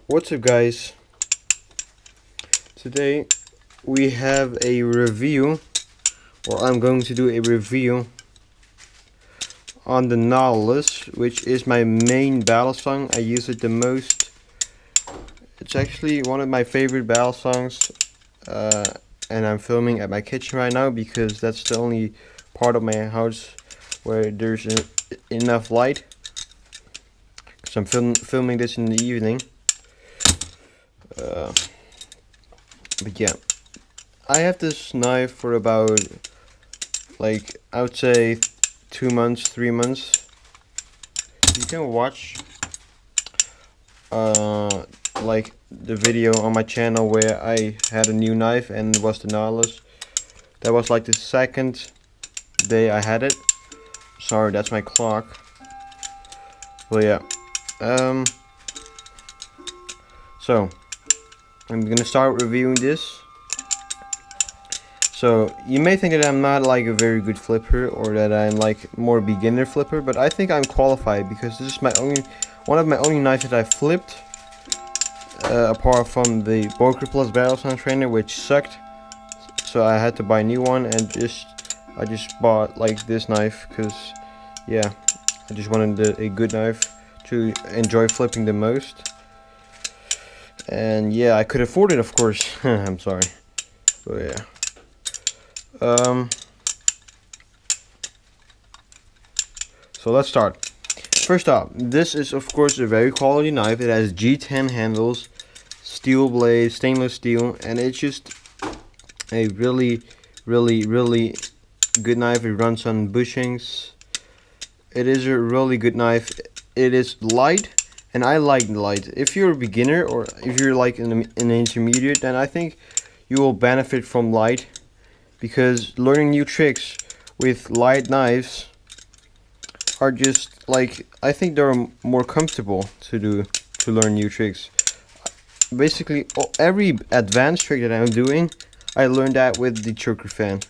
What's up, guys? Today we have a review, or I'm going to do a review on the Nautilus, which is my main battle song. I use it the most. It's actually one of my favorite battle songs, and I'm filming at my kitchen right now because that's the only part of my house where there's enough light. So I'm filming this in the evening. But yeah, I have this knife for about, like, I would say 2 months, 3 months. You can watch like the video on my channel where I had a new knife and it was the Nautilus. That was like the second day I had it. Sorry, that's my clock. Well, yeah. So I'm gonna start reviewing this. So you may think that I'm not like a very good flipper, or that I'm like more beginner flipper, but I think I'm qualified because this is one of my only knives that I flipped, apart from the Boker Plus Battle Sound Trainer, which sucked. So I had to buy a new one, and I just bought like this knife because, yeah, I just wanted a good knife to enjoy flipping the most. And yeah, I could afford it, of course. I'm sorry, but yeah. So let's start. First off, this is of course a very quality knife. It has G10 handles, steel blade, stainless steel, and it's just a really good knife. It runs on bushings. It is a really good knife. It is light, and I like light. If you're a beginner, or if you're like an intermediate, then I think you will benefit from light, because learning new tricks with light knives are just like, I think they're more comfortable to learn new tricks. Basically, every advanced trick that I'm doing, I learned that with the choker fan.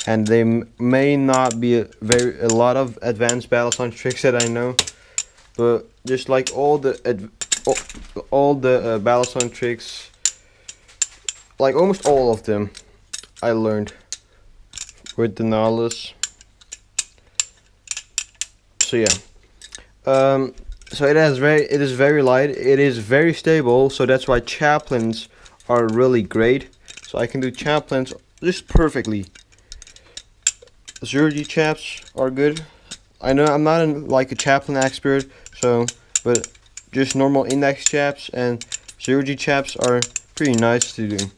And they may not be a lot of advanced battle sound tricks that I know, but just like all the battle sound tricks, like almost all of them, I learned with the Nautilus. So yeah, so it is very light. It is very stable. So that's why chaplains are really great. So I can do chaplains just perfectly. 0G chaps are good. I know I'm not like a chaplain expert, so but just normal index chaps and 0G chaps are pretty nice to do,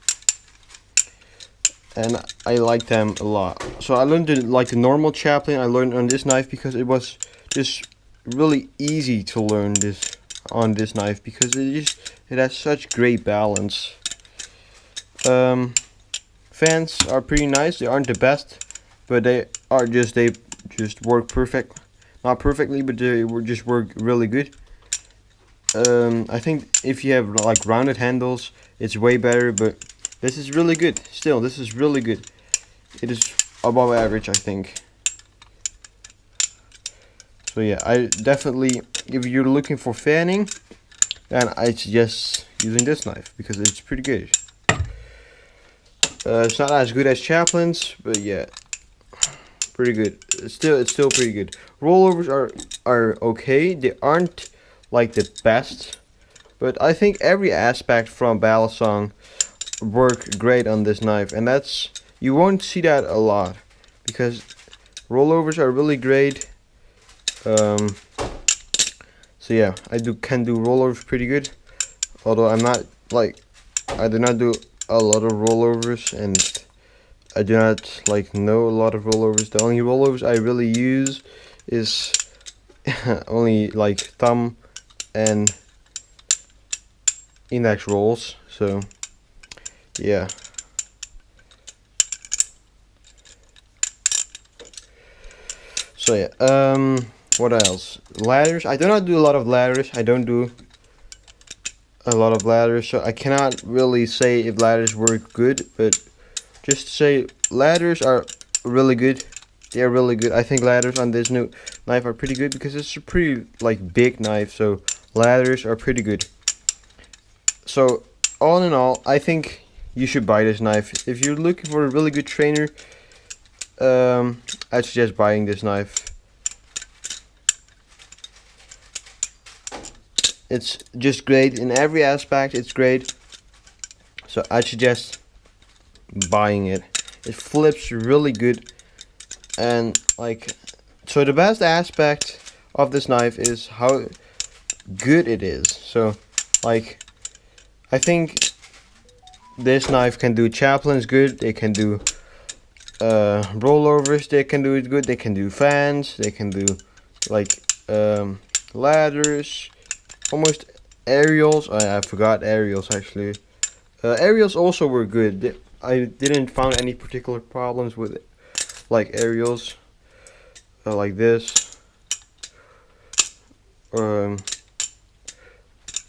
and I like them a lot. So I learned the normal chaplain I learned on this knife because it was just really easy to learn this on this knife because it has such great balance. Fans are pretty nice. They aren't the best, but they just work perfect. Not perfectly, but they just work really good. I think if you have like rounded handles, it's way better, but this is really good. Still, this is really good. It is above average, I think. So yeah, I definitely, if you're looking for fanning, then I suggest using this knife because it's pretty good. It's not as good as chaplains, but yeah, pretty good. It's still pretty good. Rollovers are okay. They aren't like the best, but I think every aspect from battle song work great on this knife, and you won't see that a lot because rollovers are really great. So yeah, I can do rollovers pretty good, although I'm not like, I do not do a lot of rollovers, and I do not like know a lot of rollovers. The only rollovers I really use is only like thumb and index rolls. So yeah. So yeah, what else? Ladders. I do not do a lot of ladders. I don't do a lot of ladders, so I cannot really say if ladders work good, but just to say ladders are really good. They are really good. I think ladders on this new knife are pretty good because it's a pretty like big knife, so ladders are pretty good. So all in all, I think you should buy this knife. If you're looking for a really good trainer, I'd suggest buying this knife. It's just great in every aspect. It's great, so I suggest buying it. It flips really good, and like, so the best aspect of this knife is how good it is. So like, I think this knife can do chaplains good. They can do rollovers. They can do it good. They can do fans. They can do like ladders. Almost aerials. I forgot aerials actually. Aerials also were good. I didn't find any particular problems with it, like aerials, like this.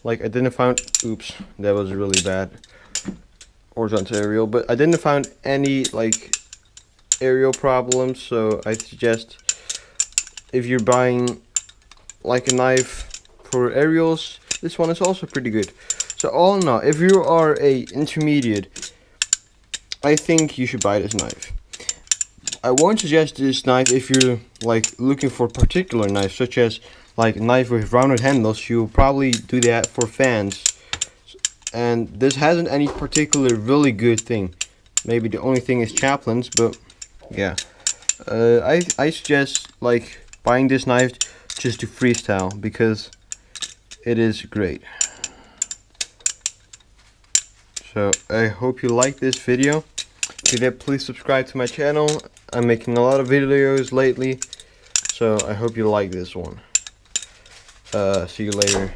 Like I didn't find. Oops, that was really bad. Horizontal aerial, but I didn't find any like aerial problems. So I suggest if you're buying like a knife for aerials, this one is also pretty good. So all in all, if you are a intermediate, I think you should buy this knife. I won't suggest this knife if you're like looking for particular knives, such as like a knife with rounded handles. You'll probably do that for fans, and this hasn't any particular really good thing. Maybe the only thing is chaplains, but yeah, I suggest like buying this knife just to freestyle, because it is great. So I hope you like this video. If you did, please subscribe to my channel. I'm making a lot of videos lately, so I hope you like this one. See you later.